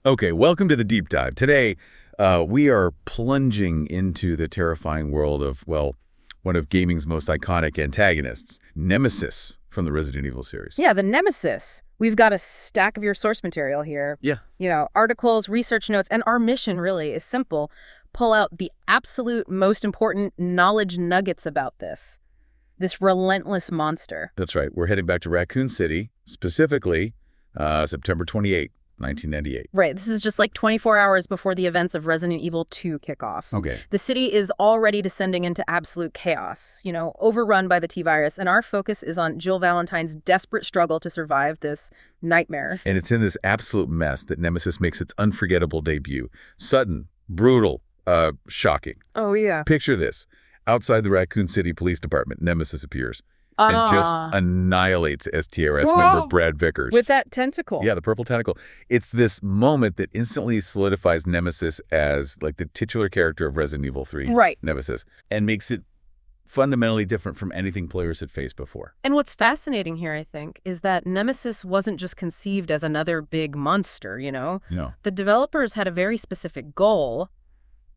Okay, welcome to the deep dive. Today, we are plunging into the terrifying world of, well, one of gaming's most iconic antagonists, Nemesis from the Resident Evil series. Yeah, the Nemesis. We've got a stack of your source material here. Yeah. You know, articles, research notes, and our mission really is simple. Pull out the absolute most important knowledge nuggets about this relentless monster. That's right. We're heading back to Raccoon City, specifically September 28, 1998. Right. This is just like 24 hours before the events of Resident Evil 2 kick off. Okay. The city is already descending into absolute chaos, you know, overrun by the T-virus, and our focus is on Jill Valentine's desperate struggle to survive this nightmare. And it's in this absolute mess that Nemesis makes its unforgettable debut. Sudden, brutal, shocking. Oh, yeah. Picture this. Outside the Raccoon City Police Department, Nemesis appears and just annihilates STRS member Brad Vickers. With that tentacle. Yeah, the purple tentacle. It's this moment that instantly solidifies Nemesis as like the titular character of Resident Evil 3, right. Nemesis, and makes it fundamentally different from anything players had faced before. And what's fascinating here, I think, is that Nemesis wasn't just conceived as another big monster, you know? No. The developers had a very specific goal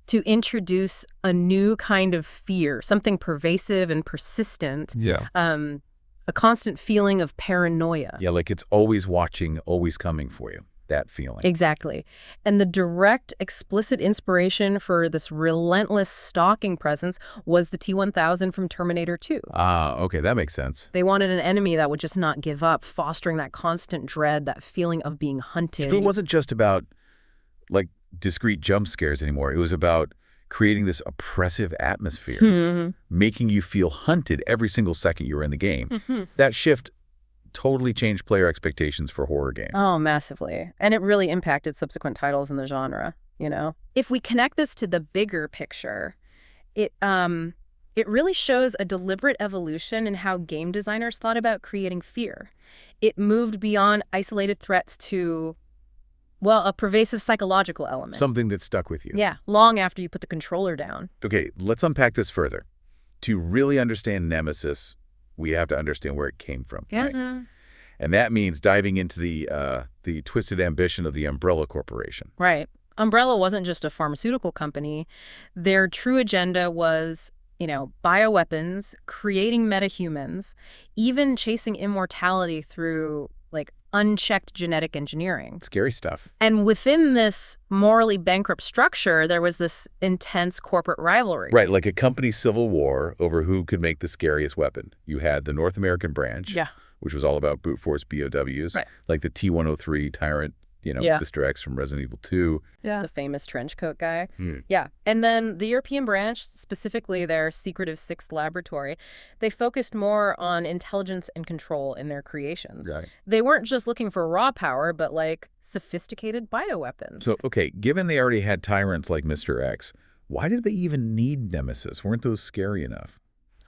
to introduce a new kind of fear, something pervasive and persistent. Yeah. A constant feeling of paranoia. Yeah, like it's always watching, always coming for you, that feeling. Exactly. And the direct, explicit inspiration for this relentless stalking presence was the T-1000 from Terminator 2. Ah, okay, that makes sense. They wanted an enemy that would just not give up, fostering that constant dread, that feeling of being hunted. So it wasn't just about, like, discrete jump scares anymore. It was about creating this oppressive atmosphere, making you feel hunted every single second you were in the game. That shift totally changed player expectations for horror games. Oh, massively. And it really impacted subsequent titles in the genre, you know? If we connect this to the bigger picture, it really shows a deliberate evolution in how game designers thought about creating fear. It moved beyond isolated threats to, well, a pervasive psychological element. Something that stuck with you. Yeah, long after you put the controller down. Okay, let's unpack this further. To really understand Nemesis, we have to understand where it came from. Yeah. Right? And that means diving into the twisted ambition of the Umbrella Corporation. Right. Umbrella wasn't just a pharmaceutical company. Their true agenda was, you know, bioweapons, creating metahumans, even chasing immortality through, like, unchecked genetic engineering. Scary stuff. And within this morally bankrupt structure, there was this intense corporate rivalry. Right, like a company civil war over who could make the scariest weapon. You had the North American branch, which was all about brute force BOWs, like the T-103 Tyrant, you know, Mr. X from Resident Evil 2. Yeah. The famous trench coat guy. Yeah. And then the European branch, specifically their secretive Sixth Laboratory, they focused more on intelligence and control in their creations. Right. They weren't just looking for raw power, but like sophisticated bioweapons. So, okay, given they already had tyrants like Mr. X, why did they even need Nemesis? Weren't those scary enough?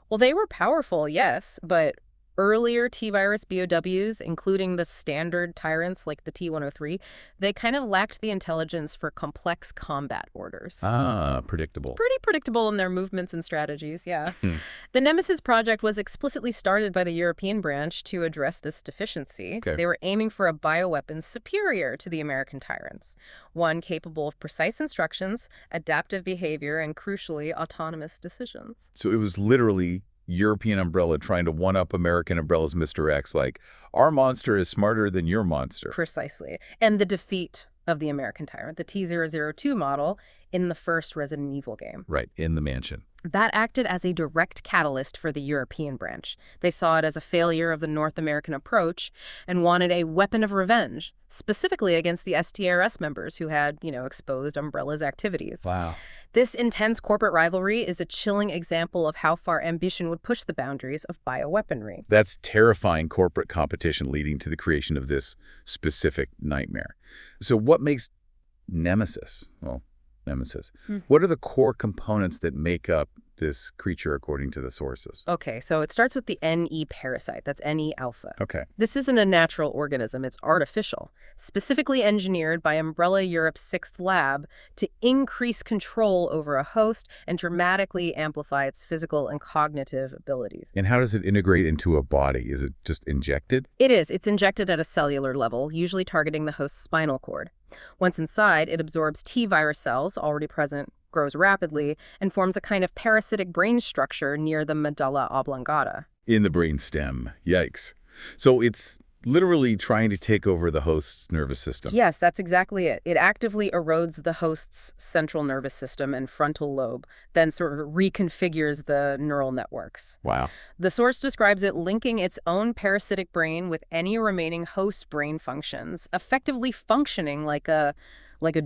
Well, they were powerful, yes, but earlier T-virus BOWs, including the standard tyrants like the T-103, they kind of lacked the intelligence for complex combat orders. Ah, predictable. Pretty predictable in their movements and strategies, yeah. The Nemesis project was explicitly started by the European branch to address this deficiency. Okay. They were aiming for a bioweapon superior to the American tyrants, one capable of precise instructions, adaptive behavior, and crucially, autonomous decisions. So it was literally European Umbrella trying to one-up American Umbrella's Mr. X, like, our monster is smarter than your monster. Precisely. And the defeat of the American tyrant, the T-002 model, in the first Resident Evil game. Right, in the mansion. That acted as a direct catalyst for the European branch. They saw it as a failure of the North American approach and wanted a weapon of revenge, specifically against the STRS members who had, you know, exposed Umbrella's activities. Wow. This intense corporate rivalry is a chilling example of how far ambition would push the boundaries of bioweaponry. That's terrifying corporate competition leading to the creation of this specific nightmare. So what makes Nemesis, well, Nemesis, what are the core components that make up this creature according to the sources? Okay, so it starts with the NE parasite. That's NE alpha. Okay. This isn't a natural organism. It's artificial, specifically engineered by Umbrella Europe's 6th lab to increase control over a host and dramatically amplify its physical and cognitive abilities. And how does it integrate into a body? Is it just injected? It is. It's injected at a cellular level, usually targeting the host's spinal cord. Once inside, it absorbs T virus cells, already present, grows rapidly, and forms a kind of parasitic brain structure near the medulla oblongata. In the brain stem. Yikes. So it's literally trying to take over the host's nervous system. Yes, that's exactly it. It actively erodes the host's central nervous system and frontal lobe, then sort of reconfigures the neural networks. Wow. The source describes it linking its own parasitic brain with any remaining host brain functions, effectively functioning like a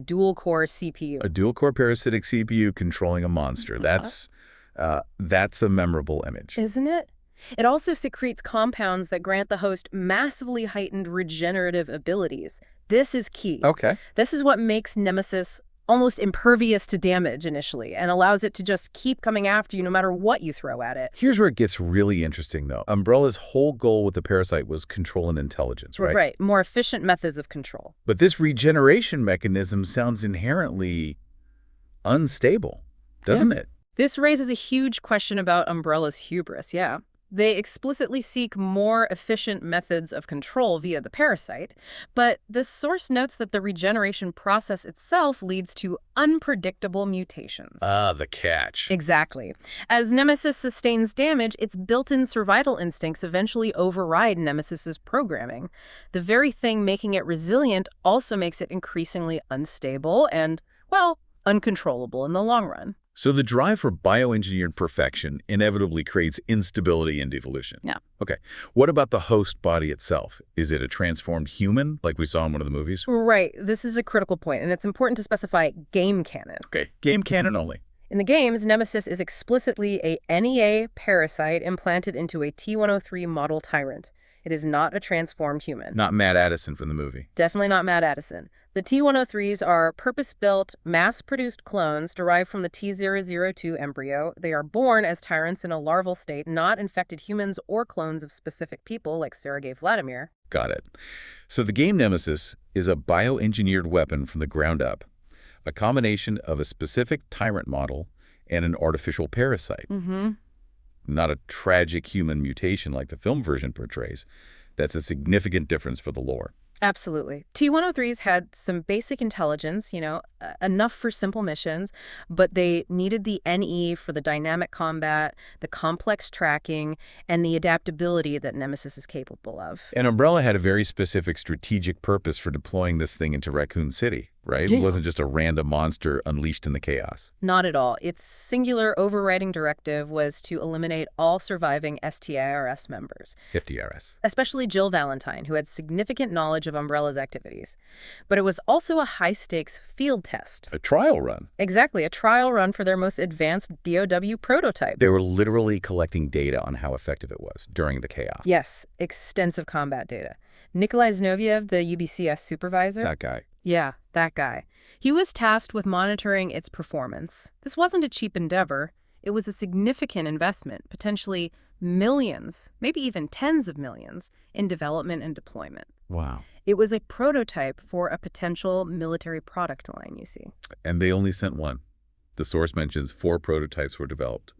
dual-core CPU. A dual-core parasitic CPU controlling a monster. That's a memorable image. Isn't it? It also secretes compounds that grant the host massively heightened regenerative abilities. This is key. Okay. This is what makes Nemesis almost impervious to damage initially and allows it to just keep coming after you no matter what you throw at it. Here's where it gets really interesting, though. Umbrella's whole goal with the parasite was control and intelligence, right? Right. More efficient methods of control. But this regeneration mechanism sounds inherently unstable, doesn't it? This raises a huge question about Umbrella's hubris, yeah. They explicitly seek more efficient methods of control via the parasite, but the source notes that the regeneration process itself leads to unpredictable mutations. The catch. Exactly. As Nemesis sustains damage, its built-in survival instincts eventually override Nemesis's programming. The very thing making it resilient also makes it increasingly unstable and, well, uncontrollable in the long run. So the drive for bioengineered perfection inevitably creates instability and devolution. Yeah. Okay. What about the host body itself? Is it a transformed human, like we saw in one of the movies? Right. This is a critical point, and it's important to specify game canon. Okay. Game canon only. In the games, Nemesis is explicitly a NEA parasite implanted into a T-103 model tyrant. It is not a transformed human. Not Matt Addison from the movie. Definitely not Matt Addison. The T-103s are purpose-built, mass-produced clones derived from the T-002 embryo. They are born as tyrants in a larval state, not infected humans or clones of specific people like Sergei Vladimir. Got it. So the game Nemesis is a bioengineered weapon from the ground up, a combination of a specific tyrant model and an artificial parasite. Mm-hmm. Not a tragic human mutation like the film version portrays. That's a significant difference for the lore. Absolutely. T-103s had some basic intelligence, enough for simple missions, but they needed the NE for the dynamic combat, the complex tracking, and the adaptability that Nemesis is capable of. And Umbrella had a very specific strategic purpose for deploying this thing into Raccoon City, right? Yeah. It wasn't just a random monster unleashed in the chaos. Not at all. Its singular overriding directive was to eliminate all surviving STIRS members. FTRS. Especially Jill Valentine, who had significant knowledge of Umbrella's activities. But it was also a high-stakes field test. A trial run. Exactly, a trial run for their most advanced DOW prototype. They were literally collecting data on how effective it was during the chaos. Yes, extensive combat data. Nikolai Zinoviev, the UBCS supervisor. That guy. Yeah, that guy. He was tasked with monitoring its performance. This wasn't a cheap endeavor. It was a significant investment, potentially millions, maybe even tens of millions, in development and deployment. Wow. It was a prototype for a potential military product line, you see. And they only sent one. The source mentions 4 prototypes were developed.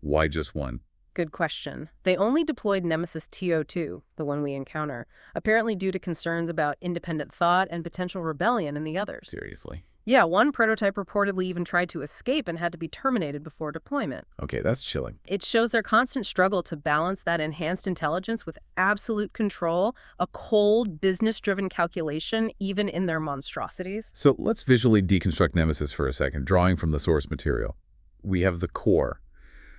Why just one? Good question. They only deployed Nemesis TO2, the one we encounter, apparently due to concerns about independent thought and potential rebellion in the others. Seriously? Yeah, one prototype reportedly even tried to escape and had to be terminated before deployment. Okay, that's chilling. It shows their constant struggle to balance that enhanced intelligence with absolute control, a cold, business-driven calculation, even in their monstrosities. So let's visually deconstruct Nemesis for a second, drawing from the source material. We have the core,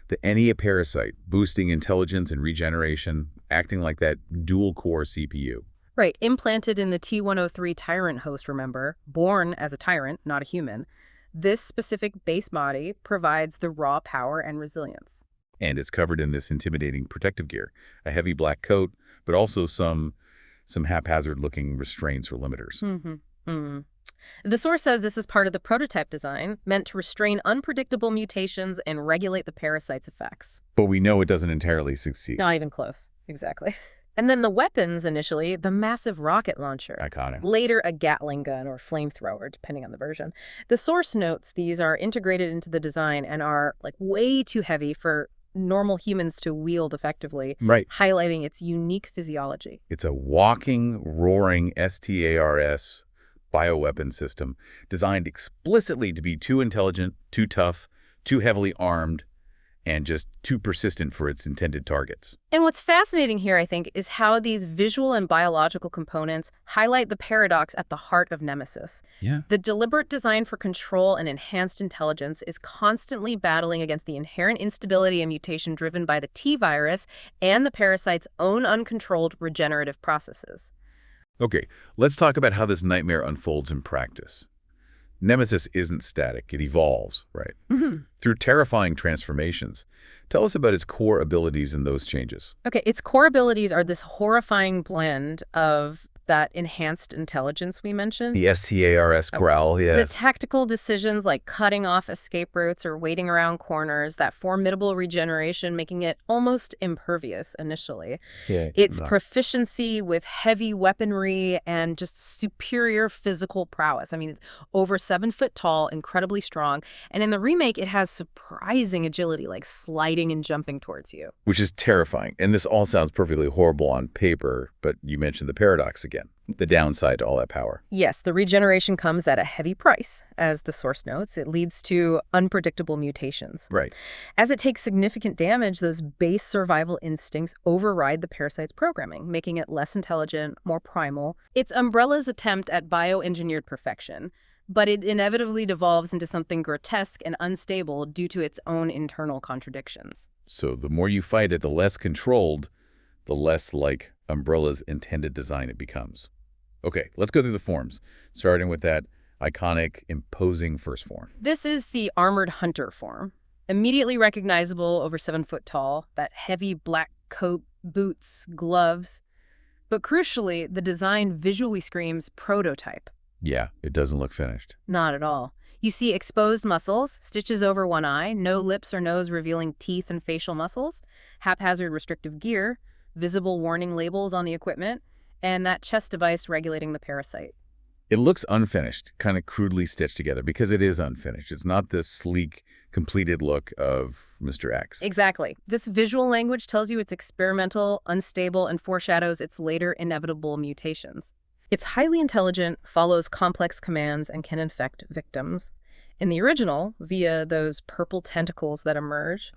the NEA parasite, boosting intelligence and regeneration, acting like that dual-core CPU. Right, implanted in the T-103 tyrant host, remember, born as a tyrant, not a human. This specific base body provides the raw power and resilience. And it's covered in this intimidating protective gear, a heavy black coat, but also some haphazard-looking restraints or limiters. The source says this is part of the prototype design, meant to restrain unpredictable mutations and regulate the parasite's effects. But we know it doesn't entirely succeed. Not even close, exactly. And then the weapons, initially, the massive rocket launcher. Iconic. Later, a Gatling gun or flamethrower, depending on the version. The source notes these are integrated into the design and are, way too heavy for normal humans to wield effectively, Right. highlighting its unique physiology. It's a walking, roaring STARS bioweapon system designed explicitly to be too intelligent, too tough, too heavily armed, and just too persistent for its intended targets. And what's fascinating here, I think, is how these visual and biological components highlight the paradox at the heart of Nemesis. Yeah. The deliberate design for control and enhanced intelligence is constantly battling against the inherent instability and mutation driven by the T-virus and the parasite's own uncontrolled regenerative processes. Okay, let's talk about how this nightmare unfolds in practice. Nemesis isn't static. It evolves, right? Through terrifying transformations. Tell us about its core abilities and those changes. Okay, its core abilities are this horrifying blend of that enhanced intelligence we mentioned. The STARS growl, yeah. The tactical decisions like cutting off escape routes or waiting around corners, that formidable regeneration making it almost impervious initially. Yeah, its proficiency with heavy weaponry and just superior physical prowess. I mean, it's over 7 foot tall, incredibly strong. And in the remake, it has surprising agility, like sliding and jumping towards you. Which is terrifying. And this all sounds perfectly horrible on paper, but you mentioned the paradox again. The downside to all that power. Yes, the regeneration comes at a heavy price. As the source notes, it leads to unpredictable mutations. Right. As it takes significant damage, those base survival instincts override the parasite's programming, making it less intelligent, more primal. It's Umbrella's attempt at bioengineered perfection, but it inevitably devolves into something grotesque and unstable due to its own internal contradictions. So the more you fight it, the less controlled, the less like Umbrella's intended design it becomes. Okay, let's go through the forms, starting with that iconic, imposing first form. This is the armored hunter form. Immediately recognizable, over 7 foot tall, that heavy black coat, boots, gloves. But crucially, the design visually screams prototype. Yeah, it doesn't look finished. Not at all. You see exposed muscles, stitches over one eye, no lips or nose revealing teeth and facial muscles, haphazard restrictive gear, visible warning labels on the equipment, and that chest device regulating the parasite. It looks unfinished, kind of crudely stitched together, because it is unfinished. It's not this sleek, completed look of Mr. X. Exactly. This visual language tells you it's experimental, unstable, and foreshadows its later inevitable mutations. It's highly intelligent, follows complex commands, and can infect victims. In the original, via those purple tentacles that emerge.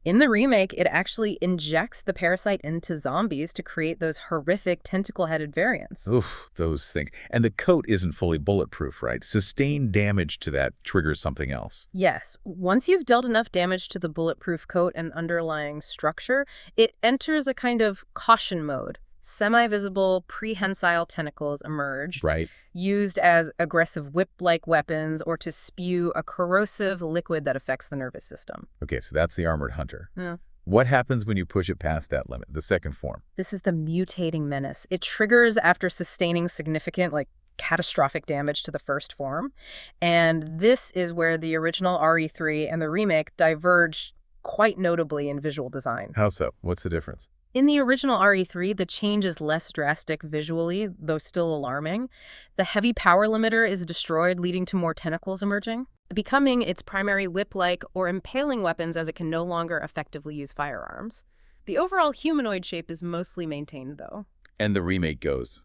In the remake, it actually injects the parasite into zombies to create those horrific tentacle-headed variants. Oof, those things. And the coat isn't fully bulletproof, right? Sustained damage to that triggers something else. Yes. Once you've dealt enough damage to the bulletproof coat and underlying structure, it enters a kind of caution mode. Semi-visible, prehensile tentacles emerge, right, used as aggressive whip-like weapons or to spew a corrosive liquid that affects the nervous system. Okay, so that's the armored hunter. Yeah. What happens when you push it past that limit, the second form? This is the mutating menace. It triggers after sustaining significant, catastrophic damage to the first form. And this is where the original RE3 and the remake diverge quite notably in visual design. How so? What's the difference? In the original RE3, the change is less drastic visually, though still alarming. The heavy power limiter is destroyed, leading to more tentacles emerging, becoming its primary whip-like or impaling weapons as it can no longer effectively use firearms. The overall humanoid shape is mostly maintained, though. And the remake goes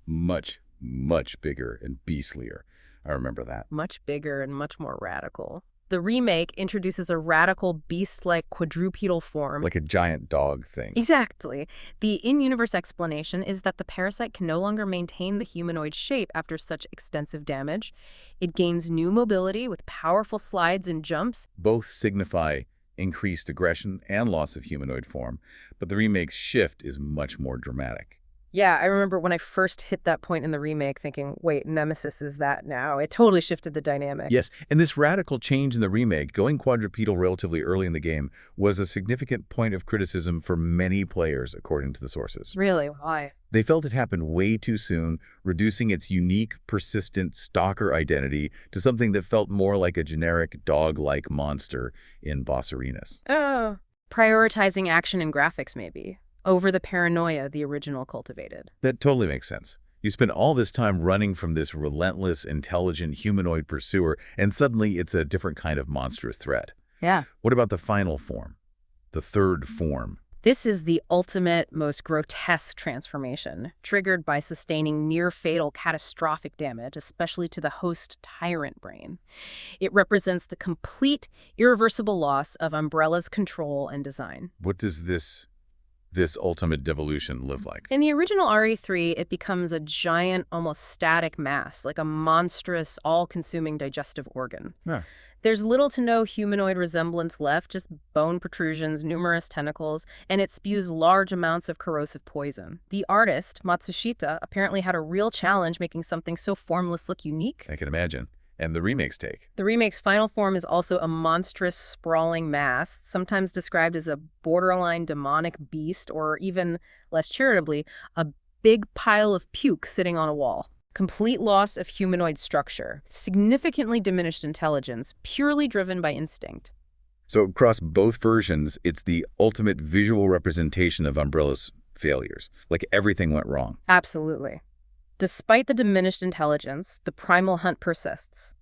much, much bigger and beastlier. I remember that. Much bigger and much more radical. The remake introduces a radical beast-like quadrupedal form. Like a giant dog thing. Exactly. The in-universe explanation is that the parasite can no longer maintain the humanoid shape after such extensive damage. It gains new mobility with powerful slides and jumps. Both signify increased aggression and loss of humanoid form, but the remake's shift is much more dramatic. Yeah, I remember when I first hit that point in the remake thinking, wait, Nemesis is that now? It totally shifted the dynamic. Yes, and this radical change in the remake, going quadrupedal relatively early in the game, was a significant point of criticism for many players, according to the sources. Really? Why? They felt it happened way too soon, reducing its unique, persistent stalker identity to something that felt more like a generic dog-like monster in boss arenas. Oh. Prioritizing action and graphics, maybe, over the paranoia the original cultivated. That totally makes sense. You spend all this time running from this relentless, intelligent humanoid pursuer, and suddenly it's a different kind of monstrous threat. Yeah. What about the final form? The third form? This is the ultimate, most grotesque transformation, triggered by sustaining near-fatal catastrophic damage, especially to the host tyrant brain. It represents the complete, irreversible loss of Umbrella's control and design. What does this ultimate devolution live like? In the original RE3, it becomes a giant, almost static mass, like a monstrous, all-consuming digestive organ. Yeah. There's little to no humanoid resemblance left, just bone protrusions, numerous tentacles, and it spews large amounts of corrosive poison. The artist, Matsushita, apparently had a real challenge making something so formless look unique. I can imagine. And the remake's take. The remake's final form is also a monstrous, sprawling mass, sometimes described as a borderline demonic beast, or even, less charitably, a big pile of puke sitting on a wall. Complete loss of humanoid structure, significantly diminished intelligence, purely driven by instinct. So across both versions, it's the ultimate visual representation of Umbrella's failures. Like everything went wrong. Absolutely. Despite the diminished intelligence, the primal hunt persists.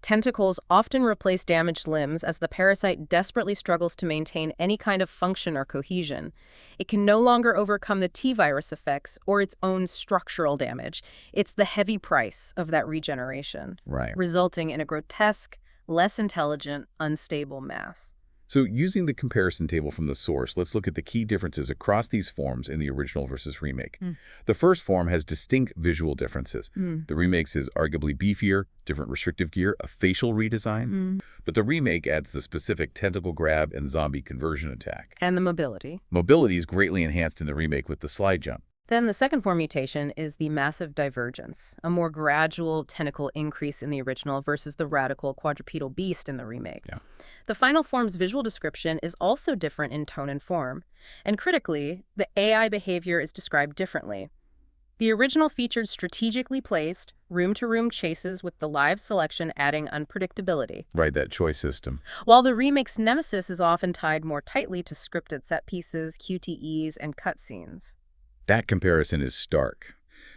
Tentacles often replace damaged limbs as the parasite desperately struggles to maintain any kind of function or cohesion. It can no longer overcome the T-virus effects or its own structural damage. It's the heavy price of that regeneration, Right. resulting in a grotesque, less intelligent, unstable mass. So using the comparison table from the source, let's look at the key differences across these forms in the original versus remake. The first form has distinct visual differences. The remake's is arguably beefier, different restrictive gear, a facial redesign. But the remake adds the specific tentacle grab and zombie conversion attack. And the mobility. Mobility is greatly enhanced in the remake with the slide jump. Then the second form mutation is the massive divergence, a more gradual tentacle increase in the original versus the radical quadrupedal beast in the remake. Yeah. The final form's visual description is also different in tone and form. And critically, the AI behavior is described differently. The original featured strategically placed, room-to-room chases with the live selection adding unpredictability. Right, that choice system. While the remake's Nemesis is often tied more tightly to scripted set pieces, QTEs, and cutscenes. That comparison is stark.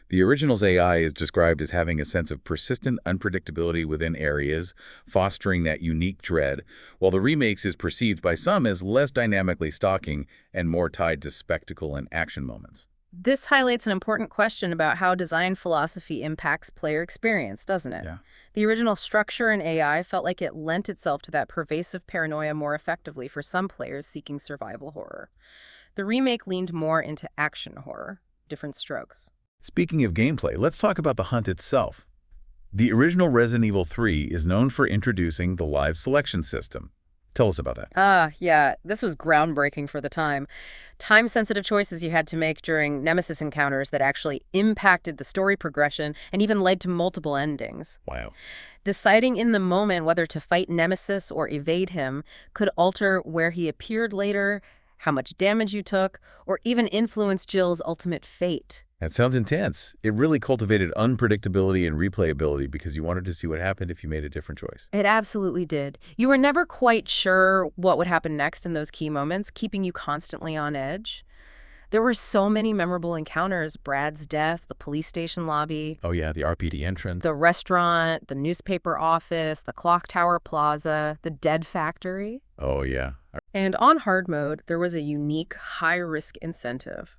The original's AI is described as having a sense of persistent unpredictability within areas, fostering that unique dread, while the remake's is perceived by some as less dynamically stalking and more tied to spectacle and action moments. This highlights an important question about how design philosophy impacts player experience, doesn't it? Yeah. The original structure in AI felt like it lent itself to that pervasive paranoia more effectively for some players seeking survival horror. The remake leaned more into action horror, different strokes. Speaking of gameplay, let's talk about the hunt itself. The original Resident Evil 3 is known for introducing the live selection system. Tell us about that. Yeah, this was groundbreaking for the time. Time-sensitive choices you had to make during Nemesis encounters that actually impacted the story progression and even led to multiple endings. Wow. Deciding in the moment whether to fight Nemesis or evade him could alter where he appeared later, how much damage you took, or even influence Jill's ultimate fate. That sounds intense. It really cultivated unpredictability and replayability because you wanted to see what happened if you made a different choice. It absolutely did. You were never quite sure what would happen next in those key moments, keeping you constantly on edge. There were so many memorable encounters: Brad's death, the police station lobby. Oh yeah, the RPD entrance. The restaurant, the newspaper office, the clock tower plaza, the dead factory. Oh yeah. And on hard mode, there was a unique high-risk incentive.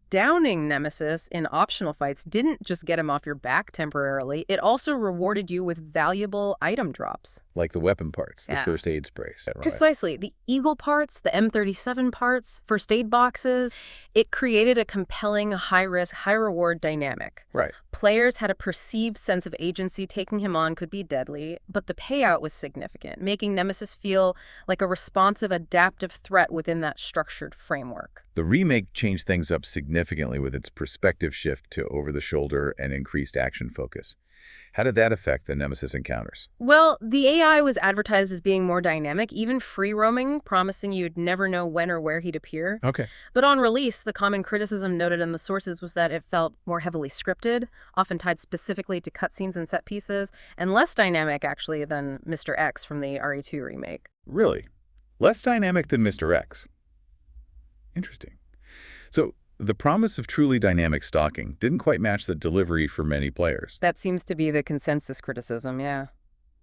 Downing Nemesis in optional fights didn't just get him off your back temporarily, it also rewarded you with valuable item drops. Like the weapon parts, the Yeah. first aid sprays. Precisely. The Eagle parts, the M37 parts, first aid boxes, it created a compelling high-risk, high-reward dynamic. Right. Players had a perceived sense of agency. Taking him on could be deadly, but the payout was significant, making Nemesis feel like a responsive, adaptive threat within that structured framework. The remake changed things up significantly with its perspective shift to over-the-shoulder and increased action focus. How did that affect the Nemesis encounters? Well, the AI was advertised as being more dynamic, even free-roaming, promising you'd never know when or where he'd appear. Okay. But on release, the common criticism noted in the sources was that it felt more heavily scripted, often tied specifically to cutscenes and set pieces, and less dynamic, actually, than Mr. X from the RE2 remake. Really? Less dynamic than Mr. X? Interesting. So, the promise of truly dynamic stalking didn't quite match the delivery for many players. That seems to be the consensus criticism, yeah.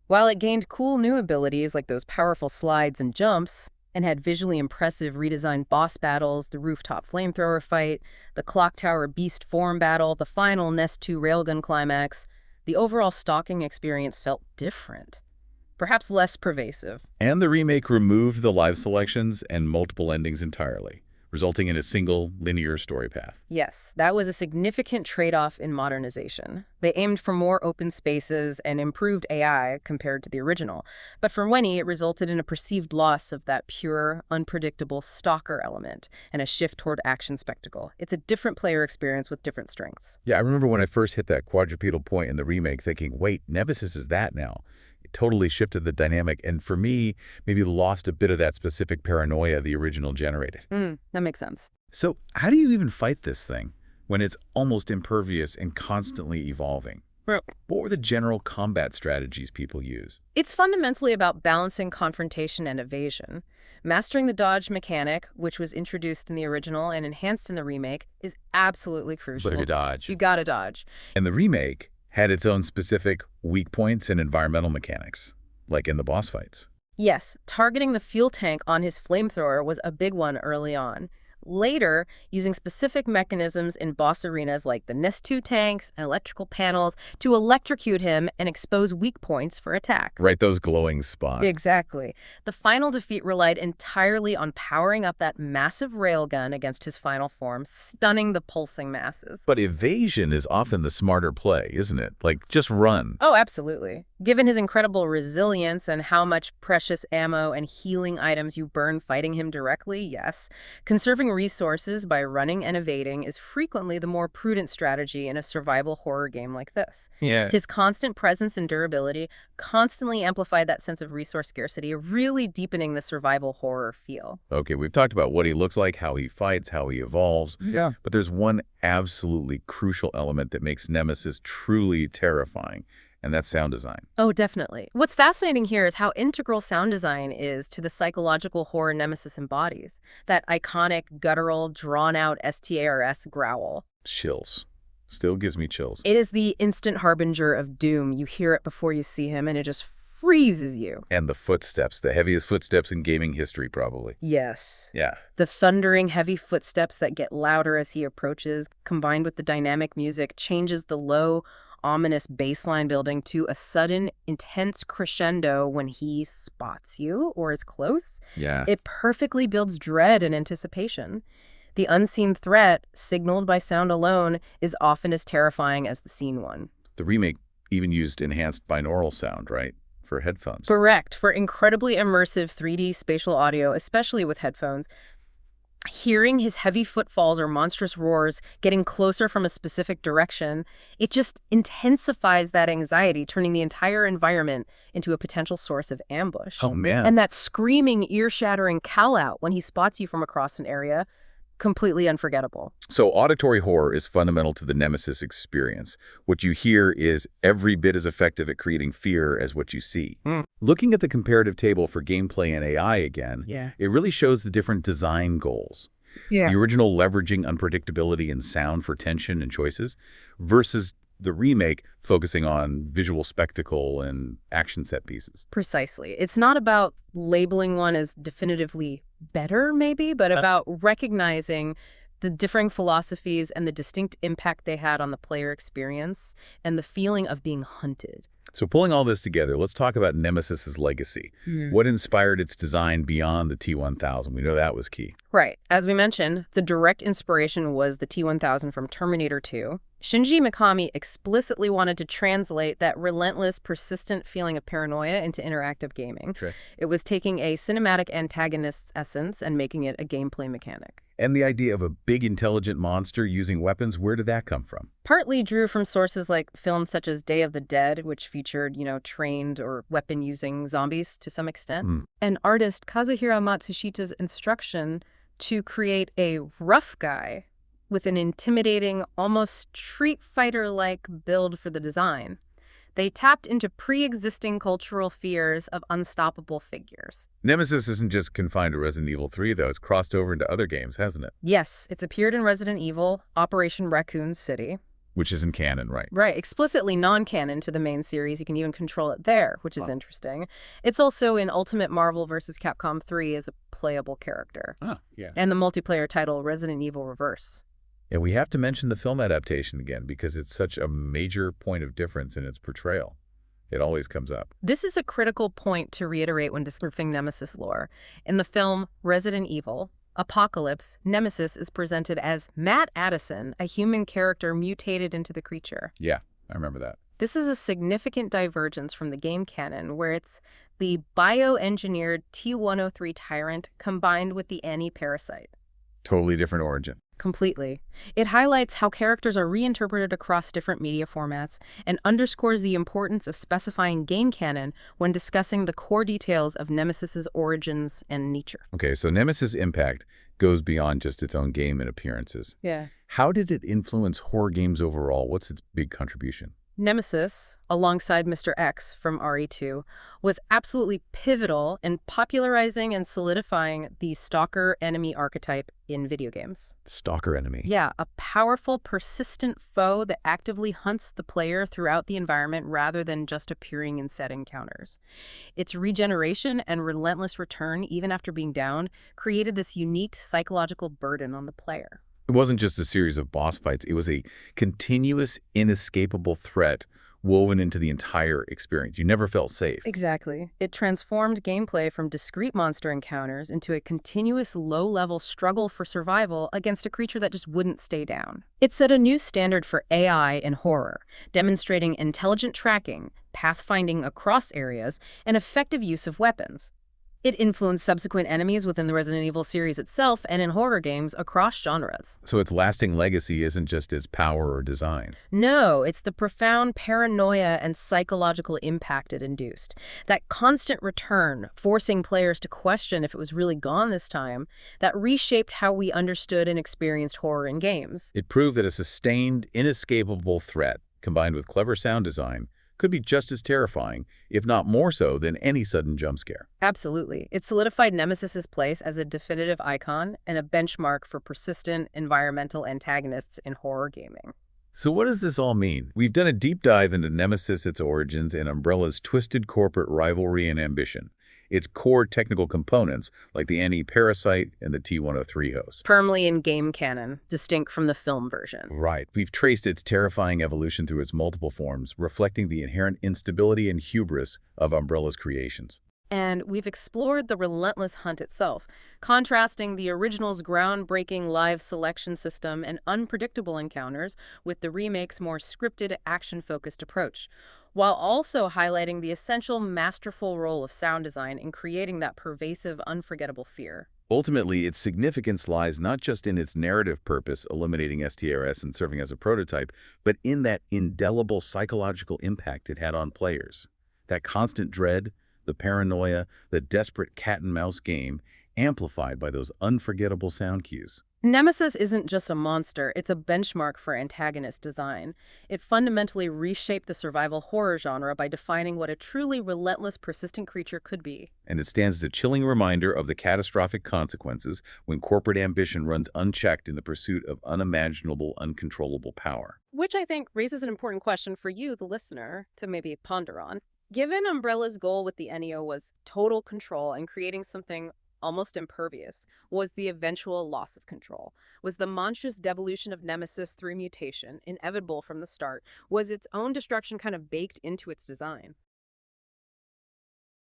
While it gained cool new abilities like those powerful slides and jumps, and had visually impressive redesigned boss battles, the rooftop flamethrower fight, the clock tower beast form battle, the final Nest 2 railgun climax. The overall stalking experience felt different, perhaps less pervasive. And the remake removed the live selections and multiple endings entirely, resulting in a single linear story path. Yes, that was a significant trade-off in modernization. They aimed for more open spaces and improved AI compared to the original. But for Weni, it resulted in a perceived loss of that pure, unpredictable stalker element and a shift toward action spectacle. It's a different player experience with different strengths. Yeah, I remember when I first hit that quadrupedal point in the remake thinking, wait, Nemesis is that now. It totally shifted the dynamic, and for me, maybe lost a bit of that specific paranoia the original generated. That makes sense. So how do you even fight this thing when it's almost impervious and constantly evolving? Right. What were the general combat strategies people use? It's fundamentally about balancing confrontation and evasion. Mastering the dodge mechanic, which was introduced in the original and enhanced in the remake, is absolutely crucial. But you dodge. You gotta dodge. And the remake had its own specific weak points and environmental mechanics, like in the boss fights. Yes, targeting the fuel tank on his flamethrower was a big one early on. Later, using specific mechanisms in boss arenas like the Nest 2 tanks and electrical panels to electrocute him and expose weak points for attack. Right, those glowing spots. Exactly. The final defeat relied entirely on powering up that massive railgun against his final form, stunning the pulsing masses. But evasion is often the smarter play, isn't it? Like, just run. Oh, absolutely. Given his incredible resilience and how much precious ammo and healing items you burn fighting him directly, yes. Conserving resources by running and evading is frequently the more prudent strategy in a survival horror game like this. Yeah. His constant presence and durability constantly amplified that sense of resource scarcity, really deepening the survival horror feel. Okay, we've talked about what he looks like, how he fights, how he evolves. Yeah. But there's one absolutely crucial element that makes Nemesis truly terrifying, and that's sound design. Oh, definitely. What's fascinating here is how integral sound design is to the psychological horror Nemesis embodies. That iconic, guttural, drawn-out STARS growl. Chills. Still gives me chills. It is the instant harbinger of doom. You hear it before you see him, and it just freezes you. And the footsteps, the heaviest footsteps in gaming history, probably. Yes. Yeah. The thundering, heavy footsteps that get louder as he approaches, combined with the dynamic music, changes the low, ominous baseline building to a sudden, intense crescendo when he spots you or is close. Yeah. It perfectly builds dread and anticipation. The unseen threat, signaled by sound alone, is often as terrifying as the seen one. The remake even used enhanced binaural sound, right? For headphones. Correct. For incredibly immersive 3D spatial audio, especially with headphones, hearing his heavy footfalls or monstrous roars getting closer from a specific direction, it just intensifies that anxiety, turning the entire environment into a potential source of ambush. Oh, man. And that screaming, ear-shattering call-out when he spots you from across an area, completely unforgettable. So auditory horror is fundamental to the Nemesis experience. What you hear is every bit as effective at creating fear as what you see. Looking at the comparative table for gameplay and AI again, it really shows the different design goals. The original leveraging unpredictability in sound for tension and choices versus the remake focusing on visual spectacle and action set pieces. Precisely. It's not about labeling one as definitively better, maybe, but about recognizing the differing philosophies and the distinct impact they had on the player experience and the feeling of being hunted. So pulling all this together, let's talk about Nemesis's legacy. What inspired its design beyond the T-1000? We know that was key. Right. As we mentioned, the direct inspiration was the T-1000 from Terminator 2. Shinji Mikami explicitly wanted to translate that relentless, persistent feeling of paranoia into interactive gaming. Sure. It was taking a cinematic antagonist's essence and making it a gameplay mechanic. And the idea of a big intelligent monster using weapons, where did that come from? Partly drew from sources like films such as Day of the Dead, which featured, trained or weapon-using zombies to some extent. And artist Kazuhiro Matsushita's instruction to create a rough guy with an intimidating, almost Street Fighter-like build for the design. They tapped into pre-existing cultural fears of unstoppable figures. Nemesis isn't just confined to Resident Evil 3, though. It's crossed over into other games, hasn't it? Yes, it's appeared in Resident Evil, Operation Raccoon City, Which isn't canon, right? Right, explicitly non-canon to the main series. You can even control it there, which is interesting. It's also in Ultimate Marvel vs. Capcom 3 as a playable character. Yeah. And the multiplayer title Resident Evil Reverse. And we have to mention the film adaptation again because it's such a major point of difference in its portrayal. It always comes up. This is a critical point to reiterate when describing Nemesis lore. In the film Resident Evil Apocalypse, Nemesis is presented as Matt Addison, a human character mutated into the creature. Yeah, I remember that. This is a significant divergence from the game canon, where it's the bioengineered T-103 tyrant combined with the anti-parasite. Totally different origin. Completely. It highlights how characters are reinterpreted across different media formats and underscores the importance of specifying game canon when discussing the core details of Nemesis's origins and nature. Okay, so Nemesis' impact goes beyond just its own game and appearances. Yeah. How did it influence horror games overall? What's its big contribution? Nemesis, alongside Mr. X from RE2, was absolutely pivotal in popularizing and solidifying the stalker enemy archetype in video games. Stalker enemy. Yeah, a powerful, persistent foe that actively hunts the player throughout the environment rather than just appearing in set encounters. Its regeneration and relentless return, even after being downed, created this unique psychological burden on the player. It wasn't just a series of boss fights. It was a continuous, inescapable threat woven into the entire experience. You never felt safe. Exactly. It transformed gameplay from discrete monster encounters into a continuous low-level struggle for survival against a creature that just wouldn't stay down. It set a new standard for AI in horror, demonstrating intelligent tracking, pathfinding across areas, and effective use of weapons. It influenced subsequent enemies within the Resident Evil series itself and in horror games across genres. So its lasting legacy isn't just its power or design. No, it's the profound paranoia and psychological impact it induced. That constant return, forcing players to question if it was really gone this time, that reshaped how we understood and experienced horror in games. It proved that a sustained, inescapable threat, combined with clever sound design, could be just as terrifying, if not more so, than any sudden jump scare. Absolutely. It solidified Nemesis's place as a definitive icon and a benchmark for persistent environmental antagonists in horror gaming. So what does this all mean? We've done a deep dive into Nemesis, its origins, and Umbrella's twisted corporate rivalry and ambition. Its core technical components, like the anti-parasite and the T-103 host. Firmly in game canon, distinct from the film version. Right. We've traced its terrifying evolution through its multiple forms, reflecting the inherent instability and hubris of Umbrella's creations. And we've explored the relentless hunt itself, contrasting the original's groundbreaking live selection system and unpredictable encounters with the remake's more scripted, action-focused approach, while also highlighting the essential, masterful role of sound design in creating that pervasive, unforgettable fear. Ultimately, its significance lies not just in its narrative purpose, eliminating STRS and serving as a prototype, but in that indelible psychological impact it had on players. That constant dread, the paranoia, the desperate cat-and-mouse game, amplified by those unforgettable sound cues. Nemesis isn't just a monster, it's a benchmark for antagonist design. It fundamentally reshaped the survival horror genre by defining what a truly relentless, persistent creature could be. And it stands as a chilling reminder of the catastrophic consequences when corporate ambition runs unchecked in the pursuit of unimaginable, uncontrollable power. Which I think raises an important question for you, the listener, to maybe ponder on. Given Umbrella's goal with the NEO was total control and creating something almost impervious, was the eventual loss of control? Was the monstrous devolution of Nemesis through mutation inevitable from the start? Was its own destruction kind of baked into its design?